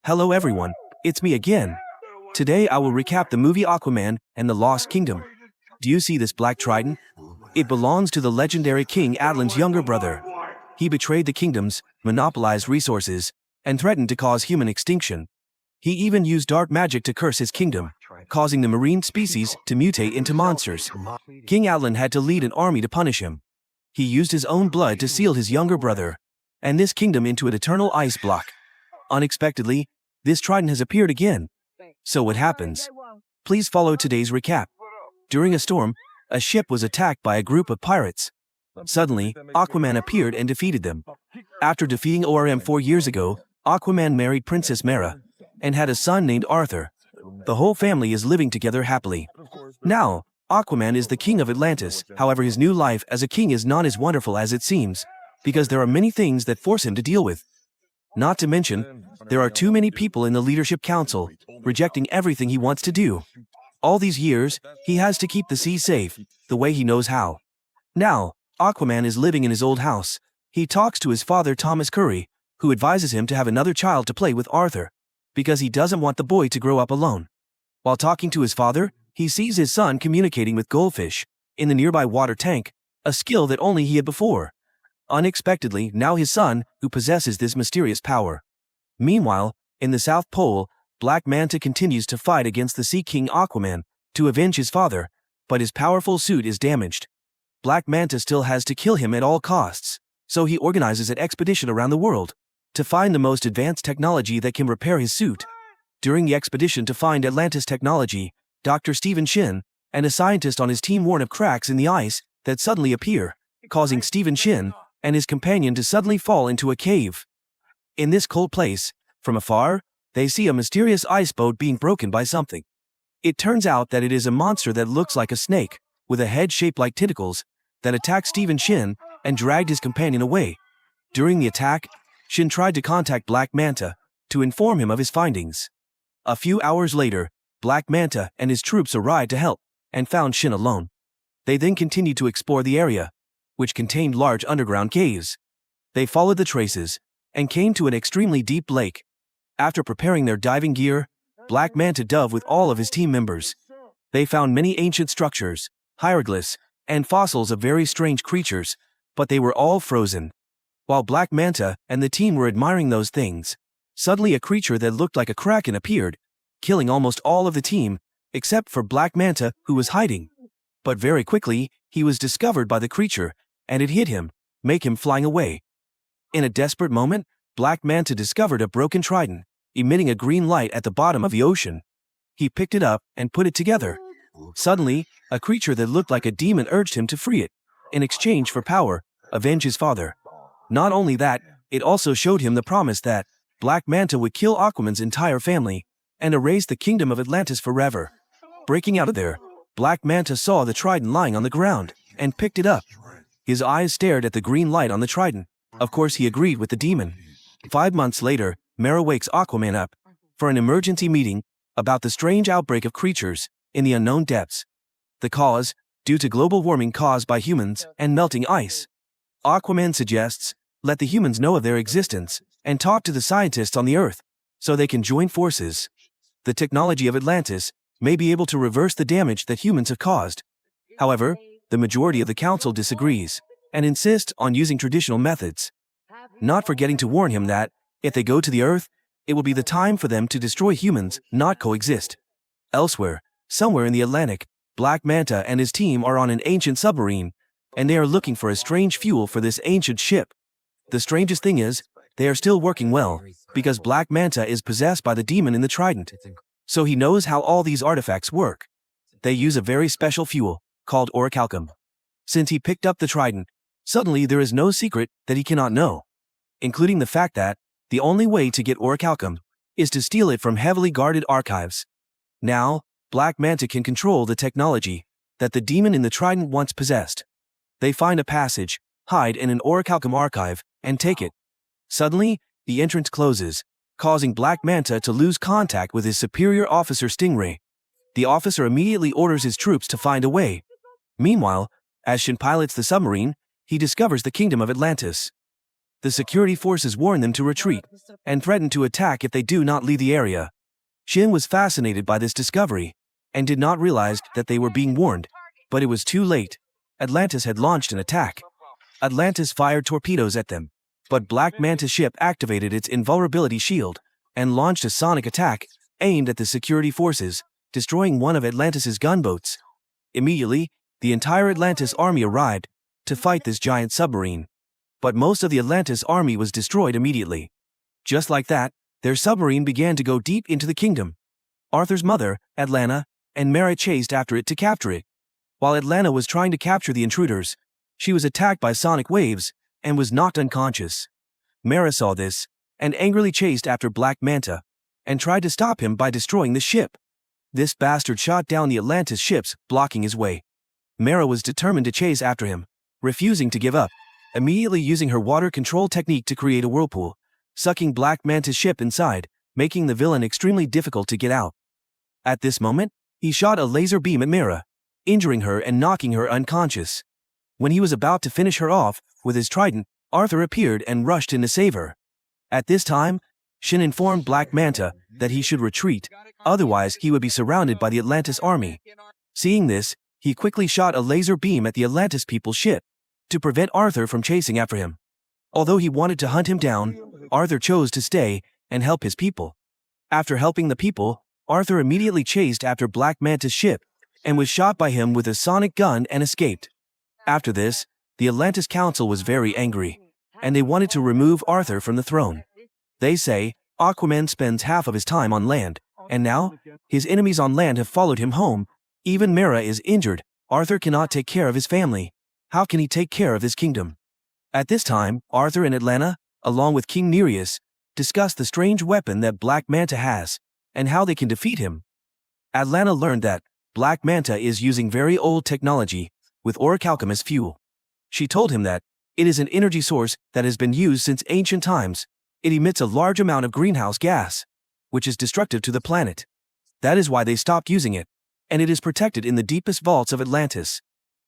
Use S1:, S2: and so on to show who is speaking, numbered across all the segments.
S1: Hello everyone, it's me again. Today I will recap the movie Aquaman and the Lost Kingdom. Do you see this Black Trident? It belongs to the legendary King Atlantis' younger brother. He betrayed the kingdoms, monopolized resources, and threatened to cause human extinction. He even used dark magic to curse his kingdom, causing the marine species to mutate into monsters. King Atlantis had to lead an army to punish him. He used his own blood to seal his younger brother, and this kingdom into an eternal ice block. Unexpectedly, this trident has appeared again. So what happens? Please follow today's recap. During a storm, a ship was attacked by a group of pirates. Suddenly, Aquaman appeared and defeated them. After defeating ORM 4 years ago, Aquaman married Princess Mara and had a son named Arthur. The whole family is living together happily. Now, Aquaman is the King of Atlantis. However, his new life as a king is not as wonderful as it seems, because there are many things that force him to deal with. Not to mention, there are too many people in the leadership council, rejecting everything he wants to do. All these years, he has to keep the sea safe, the way he knows how. Now, Aquaman is living in his old house. He talks to his father Thomas Curry, who advises him to have another child to play with Arthur, because he doesn't want the boy to grow up alone. While talking to his father, he sees his son communicating with goldfish in the nearby water tank, a skill that only he had before. Unexpectedly, now his son, who possesses this mysterious power. Meanwhile, in the South Pole, Black Manta continues to fight against the Sea King Aquaman to avenge his father, but his powerful suit is damaged. Black Manta still has to kill him at all costs, so he organizes an expedition around the world to find the most advanced technology that can repair his suit. During the expedition to find Atlantis technology, Dr. Stephen Shin and a scientist on his team warn of cracks in the ice that suddenly appear, causing Stephen Shin and his companion to suddenly fall into a cave. In this cold place, from afar, they see a mysterious ice boat being broken by something. It turns out that it is a monster that looks like a snake, with a head shaped like tentacles, that attacked Stephen Shin and dragged his companion away. During the attack, Shin tried to contact Black Manta to inform him of his findings. A few hours later, Black Manta and his troops arrived to help and found Shin alone. They then continued to explore the area, which contained large underground caves. They followed the traces and came to an extremely deep lake. After preparing their diving gear, Black Manta dove with all of his team members. They found many ancient structures, hieroglyphs, and fossils of very strange creatures, but they were all frozen. While Black Manta and the team were admiring those things, suddenly a creature that looked like a kraken appeared, killing almost all of the team, except for Black Manta, who was hiding. But very quickly, he was discovered by the creature, and it hit him, making him flying away. In a desperate moment, Black Manta discovered a broken trident, emitting a green light at the bottom of the ocean. He picked it up and put it together. Suddenly, a creature that looked like a demon urged him to free it, in exchange for power, avenge his father. Not only that, it also showed him the promise that Black Manta would kill Aquaman's entire family and erase the kingdom of Atlantis forever. Breaking out of there, Black Manta saw the trident lying on the ground and picked it up. His eyes stared at the green light on the trident. Of course, he agreed with the demon. 5 months later, Mara wakes Aquaman up for an emergency meeting about the strange outbreak of creatures in the unknown depths. The cause, due to global warming caused by humans and melting ice. Aquaman suggests, let the humans know of their existence and talk to the scientists on the Earth so they can join forces. The technology of Atlantis may be able to reverse the damage that humans have caused. However, the majority of the council disagrees and insists on using traditional methods, not forgetting to warn him that, if they go to the Earth, it will be the time for them to destroy humans, not coexist. Elsewhere, somewhere in the Atlantic, Black Manta and his team are on an ancient submarine, and they are looking for a strange fuel for this ancient ship. The strangest thing is, they are still working well, because Black Manta is possessed by the demon in the trident, so he knows how all these artifacts work. They use a very special fuel, called orichalcum. Since he picked up the trident, suddenly there is no secret that he cannot know, including the fact that the only way to get orichalcum is to steal it from heavily guarded archives. Now, Black Manta can control the technology that the demon in the trident once possessed. They find a passage, hide in an orichalcum archive, and take it. Suddenly, the entrance closes, causing Black Manta to lose contact with his superior officer Stingray. The officer immediately orders his troops to find a way. Meanwhile, as Shin pilots the submarine, he discovers the kingdom of Atlantis. The security forces warn them to retreat and threaten to attack if they do not leave the area. Shin was fascinated by this discovery and did not realize that they were being warned, but it was too late. Atlantis had launched an attack. Atlantis fired torpedoes at them, but Black Manta's ship activated its invulnerability shield and launched a sonic attack aimed at the security forces, destroying one of Atlantis's gunboats. Immediately, the entire Atlantis army arrived to fight this giant submarine. But most of the Atlantis army was destroyed immediately. Just like that, their submarine began to go deep into the kingdom. Arthur's mother, Atlanta, and Mara chased after it to capture it. While Atlanta was trying to capture the intruders, she was attacked by sonic waves and was knocked unconscious. Mara saw this and angrily chased after Black Manta and tried to stop him by destroying the ship. This bastard shot down the Atlantis ships, blocking his way. Mara was determined to chase after him, refusing to give up, immediately using her water control technique to create a whirlpool, sucking Black Manta's ship inside, making the villain extremely difficult to get out. At this moment, he shot a laser beam at Mara, injuring her and knocking her unconscious. When he was about to finish her off with his trident, Arthur appeared and rushed in to save her. At this time, Shin informed Black Manta that he should retreat, otherwise he would be surrounded by the Atlantis army. Seeing this, he quickly shot a laser beam at the Atlantis people's ship to prevent Arthur from chasing after him. Although he wanted to hunt him down, Arthur chose to stay and help his people. After helping the people, Arthur immediately chased after Black Manta's ship and was shot by him with a sonic gun and escaped. After this, the Atlantis Council was very angry, and they wanted to remove Arthur from the throne. They say Aquaman spends half of his time on land, and now his enemies on land have followed him home. Even Mara is injured. Arthur cannot take care of his family. How can he take care of his kingdom? At this time, Arthur and Atlanta, along with King Nereus, discuss the strange weapon that Black Manta has and how they can defeat him. Atlanta learned that Black Manta is using very old technology with orichalcum as fuel. She told him that it is an energy source that has been used since ancient times. It emits a large amount of greenhouse gas, which is destructive to the planet. That is why they stopped using it, and it is protected in the deepest vaults of Atlantis.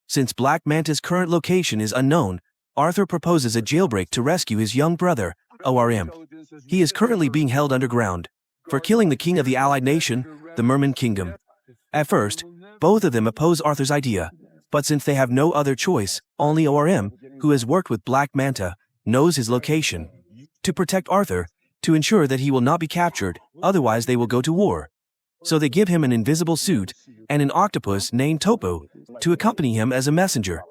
S1: Since Black Manta's current location is unknown, Arthur proposes a jailbreak to rescue his young brother, ORM. He is currently being held underground for killing the king of the allied nation, the Merman Kingdom. At first, both of them oppose Arthur's idea, but since they have no other choice, only ORM, who has worked with Black Manta, knows his location. To protect Arthur, to ensure that he will not be captured, otherwise they will go to war. So they give him an invisible suit and an octopus named Topo to accompany him as a messenger.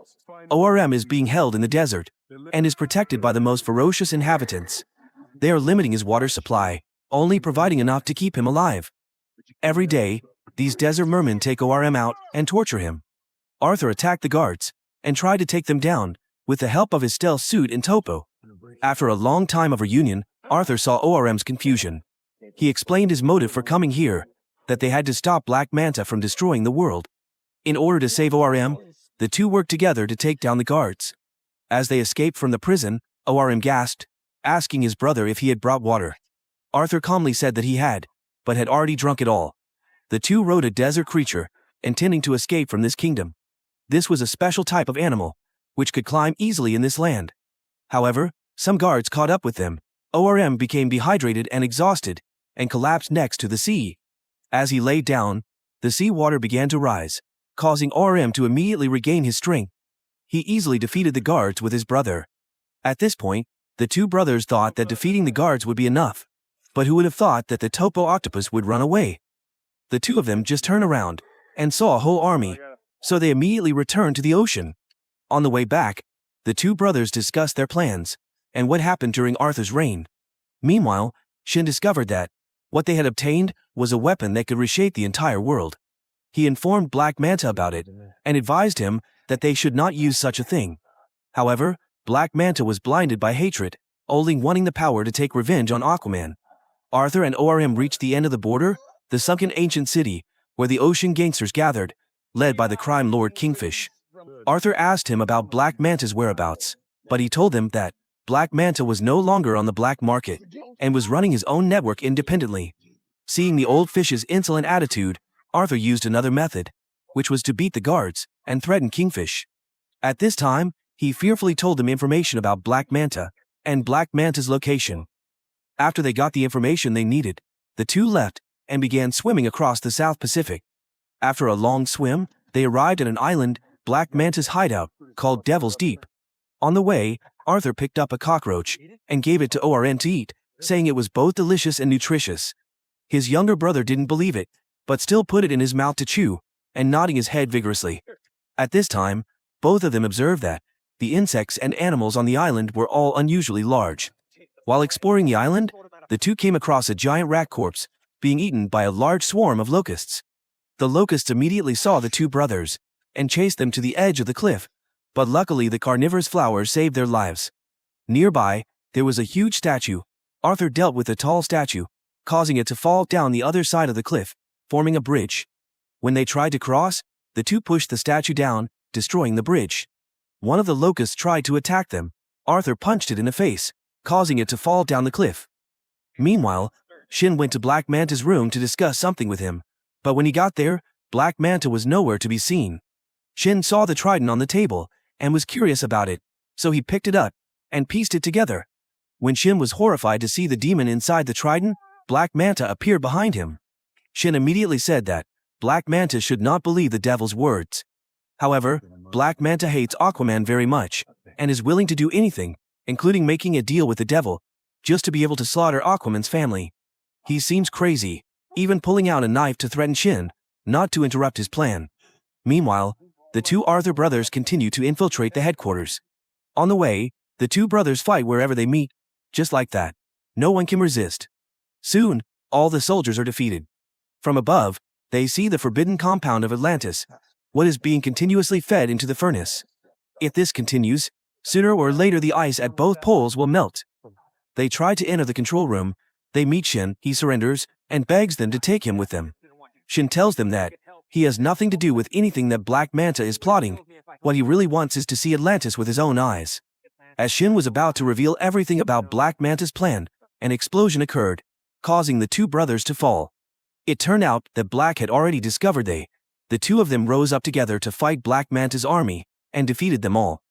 S1: ORM is being held in the desert and is protected by the most ferocious inhabitants. They are limiting his water supply, only providing enough to keep him alive. Every day, these desert mermen take ORM out and torture him. Arthur attacked the guards and tried to take them down with the help of his stealth suit and Topo. After a long time of reunion, Arthur saw ORM's confusion. He explained his motive for coming here, that they had to stop Black Manta from destroying the world. In order to save ORM, the two worked together to take down the guards. As they escaped from the prison, ORM gasped, asking his brother if he had brought water. Arthur calmly said that he had, but had already drunk it all. The two rode a desert creature, intending to escape from this kingdom. This was a special type of animal, which could climb easily in this land. However, some guards caught up with them. ORM became dehydrated and exhausted, and collapsed next to the sea. As he laid down, the sea water began to rise, causing ORM to immediately regain his strength. He easily defeated the guards with his brother. At this point, the two brothers thought that defeating the guards would be enough, but who would have thought that the Topo octopus would run away? The two of them just turned around and saw a whole army, so they immediately returned to the ocean. On the way back, the two brothers discussed their plans and what happened during Arthur's reign. Meanwhile, Shin discovered that what they had obtained was a weapon that could reshape the entire world. He informed Black Manta about it and advised him that they should not use such a thing. However, Black Manta was blinded by hatred, only wanting the power to take revenge on Aquaman. Arthur and ORM reached the end of the border, the sunken ancient city, where the ocean gangsters gathered, led by the crime lord Kingfish. Arthur asked him about Black Manta's whereabouts, but he told them that Black Manta was no longer on the black market and was running his own network independently. Seeing the old fish's insolent attitude, Arthur used another method, which was to beat the guards and threaten Kingfish. At this time, he fearfully told them information about Black Manta and Black Manta's location. After they got the information they needed, the two left and began swimming across the South Pacific. After a long swim, they arrived at an island, Black Manta's hideout, called Devil's Deep. On the way, Arthur picked up a cockroach and gave it to ORM to eat, saying it was both delicious and nutritious. His younger brother didn't believe it, but still put it in his mouth to chew, and nodding his head vigorously. At this time, both of them observed that the insects and animals on the island were all unusually large. While exploring the island, the two came across a giant rat corpse, being eaten by a large swarm of locusts. The locusts immediately saw the two brothers and chased them to the edge of the cliff, but luckily the carnivorous flowers saved their lives. Nearby, there was a huge statue. Arthur dealt with the tall statue, causing it to fall down the other side of the cliff, forming a bridge. When they tried to cross, the two pushed the statue down, destroying the bridge. One of the locusts tried to attack them. Arthur punched it in the face, causing it to fall down the cliff. Meanwhile, Shin went to Black Manta's room to discuss something with him, but when he got there, Black Manta was nowhere to be seen. Shin saw the trident on the table and was curious about it, so he picked it up and pieced it together. When Shin was horrified to see the demon inside the trident, Black Manta appeared behind him. Shin immediately said that Black Manta should not believe the devil's words. However, Black Manta hates Aquaman very much and is willing to do anything, including making a deal with the devil, just to be able to slaughter Aquaman's family. He seems crazy, even pulling out a knife to threaten Shin not to interrupt his plan. Meanwhile, the two Arthur brothers continue to infiltrate the headquarters. On the way, the two brothers fight wherever they meet. Just like that, no one can resist. Soon, all the soldiers are defeated. From above, they see the forbidden compound of Atlantis, what is being continuously fed into the furnace. If this continues, sooner or later the ice at both poles will melt. They try to enter the control room. They meet Shin, he surrenders, and begs them to take him with them. Shin tells them that he has nothing to do with anything that Black Manta is plotting. What he really wants is to see Atlantis with his own eyes. As Shin was about to reveal everything about Black Manta's plan, an explosion occurred, causing the two brothers to fall. It turned out that Black had already discovered the two of them rose up together to fight Black Manta's army, and defeated them all.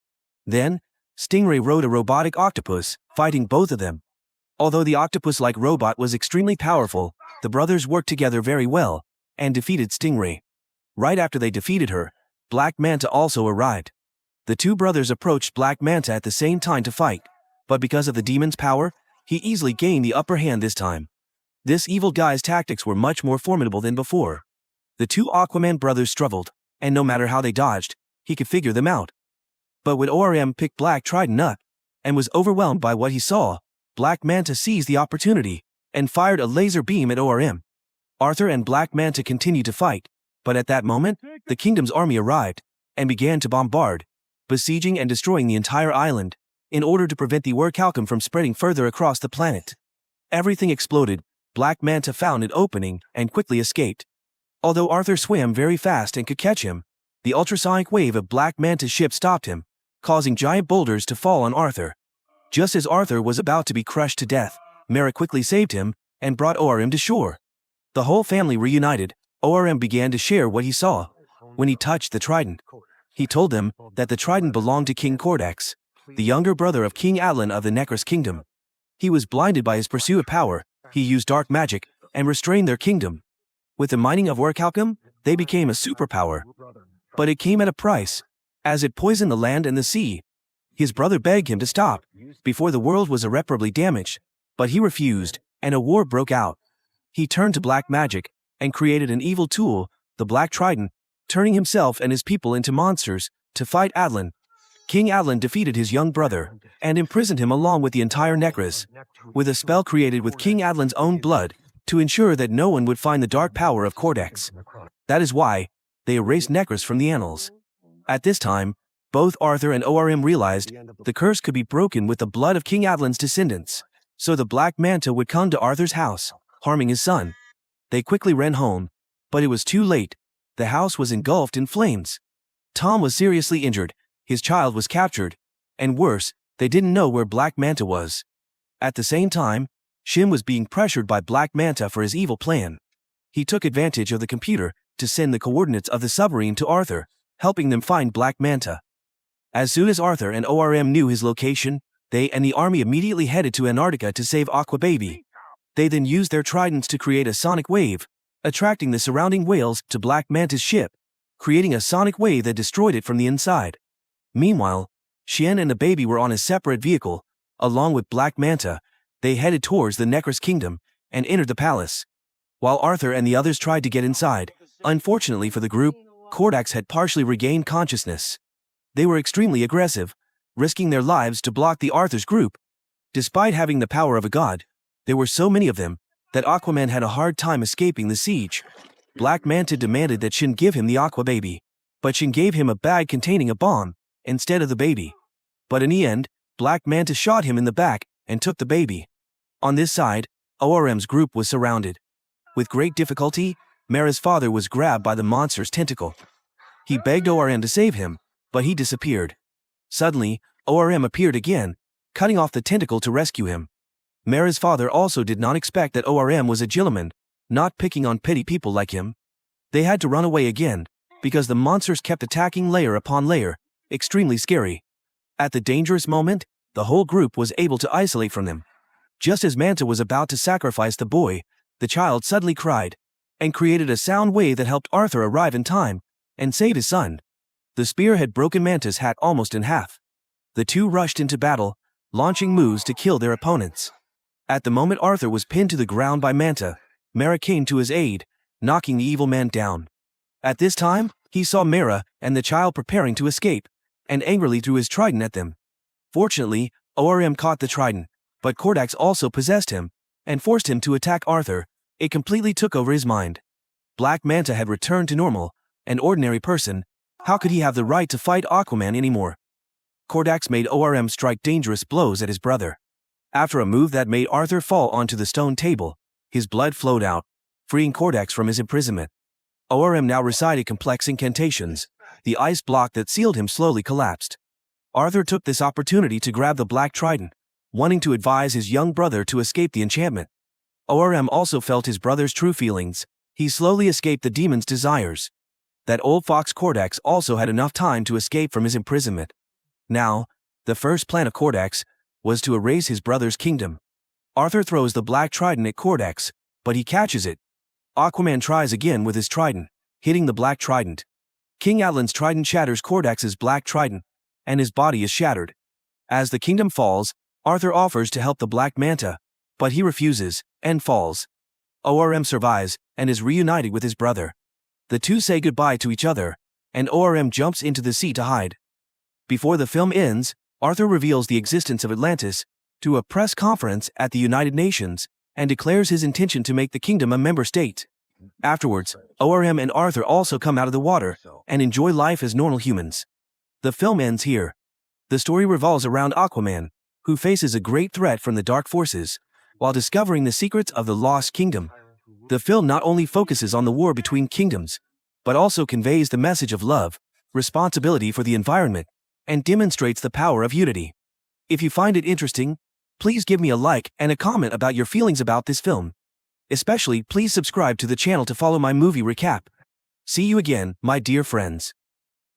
S1: Then, Stingray rode a robotic octopus, fighting both of them. Although the octopus-like robot was extremely powerful, the brothers worked together very well, and defeated Stingray. Right after they defeated her, Black Manta also arrived. The two brothers approached Black Manta at the same time to fight, but because of the demon's power, he easily gained the upper hand this time. This evil guy's tactics were much more formidable than before. The two Aquaman brothers struggled, and no matter how they dodged, he could figure them out. But when ORM picked Black Trident up, and was overwhelmed by what he saw, Black Manta seized the opportunity, and fired a laser beam at ORM. Arthur and Black Manta continued to fight, but at that moment, the kingdom's army arrived, and began to bombard, besieging and destroying the entire island, in order to prevent the orichalcum from spreading further across the planet. Everything exploded. Black Manta found an opening and quickly escaped. Although Arthur swam very fast and could catch him, the ultrasonic wave of Black Manta's ship stopped him, causing giant boulders to fall on Arthur. Just as Arthur was about to be crushed to death, Mara quickly saved him and brought ORM to shore. The whole family reunited. ORM began to share what he saw. When he touched the trident, he told them that the trident belonged to King Cordax, the younger brother of King Atlan of the Necros Kingdom. He was blinded by his pursuit of power. He used dark magic and restrained their kingdom. With the mining of orichalcum, they became a superpower. But it came at a price, as it poisoned the land and the sea. His brother begged him to stop, before the world was irreparably damaged, but he refused, and a war broke out. He turned to black magic, and created an evil tool, the Black Trident, turning himself and his people into monsters, to fight Atlan. King Atlan defeated his young brother, and imprisoned him along with the entire Necros, with a spell created with King Atlan's own blood, to ensure that no one would find the dark power of Cordax. That is why they erased Necros from the annals. At this time, both Arthur and ORM realized the curse could be broken with the blood of King Atlan's descendants, so the Black Manta would come to Arthur's house, harming his son. They quickly ran home, but it was too late. The house was engulfed in flames. Tom was seriously injured, his child was captured, and worse, they didn't know where Black Manta was. At the same time, Shin was being pressured by Black Manta for his evil plan. He took advantage of the computer to send the coordinates of the submarine to Arthur, helping them find Black Manta. As soon as Arthur and ORM knew his location, They and the army immediately headed to Antarctica to save Aqua Baby. They then used their tridents to create a sonic wave, attracting the surrounding whales to Black Manta's ship, creating a sonic wave that destroyed it from the inside. Meanwhile, Xian and the baby were on a separate vehicle. Along with Black Manta, they headed towards the Necros Kingdom and entered the palace. While Arthur and the others tried to get inside, unfortunately for the group, Kordax had partially regained consciousness. They were extremely aggressive, risking their lives to block the Arthur's group. Despite having the power of a god, there were so many of them that Aquaman had a hard time escaping the siege. Black Manta demanded that Shin give him the Aqua Baby, but Shin gave him a bag containing a bomb instead of the baby. But in the end, Black Manta shot him in the back and took the baby. On this side, ORM's group was surrounded. With great difficulty, Mara's father was grabbed by the monster's tentacle. He begged ORM to save him, but he disappeared. Suddenly, ORM appeared again, cutting off the tentacle to rescue him. Mara's father also did not expect that ORM was a gentleman, not picking on petty people like him. They had to run away again, because the monsters kept attacking layer upon layer, extremely scary. At the dangerous moment, the whole group was able to isolate from them. Just as Manta was about to sacrifice the boy, the child suddenly cried, and created a sound wave that helped Arthur arrive in time and save his son. The spear had broken Manta's hat almost in half. The two rushed into battle, launching moves to kill their opponents. At the moment Arthur was pinned to the ground by Manta, Mara came to his aid, knocking the evil man down. At this time, he saw Mara and the child preparing to escape, and angrily threw his trident at them. Fortunately, ORM caught the trident, but Kordax also possessed him, and forced him to attack Arthur. It completely took over his mind. Black Manta had returned to normal, an ordinary person. How could he have the right to fight Aquaman anymore? Kordax made ORM strike dangerous blows at his brother. After a move that made Arthur fall onto the stone table, his blood flowed out, freeing Kordax from his imprisonment. ORM now recited complex incantations. The ice block that sealed him slowly collapsed. Arthur took this opportunity to grab the Black Trident, wanting to advise his young brother to escape the enchantment. ORM also felt his brother's true feelings. He slowly escaped the demon's desires. That old fox Kordax also had enough time to escape from his imprisonment. Now, the first plan of Kordax was to erase his brother's kingdom. Arthur throws the Black Trident at Kordax, but he catches it. Aquaman tries again with his trident, hitting the Black Trident. King Atlantis' trident shatters Kordax's Black Trident, and his body is shattered. As the kingdom falls, Arthur offers to help the Black Manta, but he refuses, and falls. ORM survives, and is reunited with his brother. The two say goodbye to each other, and ORM jumps into the sea to hide. Before the film ends, Arthur reveals the existence of Atlantis to a press conference at the United Nations, and declares his intention to make the kingdom a member state. Afterwards, ORM and Arthur also come out of the water, and enjoy life as normal humans. The film ends here. The story revolves around Aquaman, who faces a great threat from the dark forces, while discovering the secrets of the Lost Kingdom. The film not only focuses on the war between kingdoms, but also conveys the message of love, responsibility for the environment, and demonstrates the power of unity. If you find it interesting, please give me a like and a comment about your feelings about this film. Especially, please subscribe to the channel to follow my movie recap. See you again, my dear friends.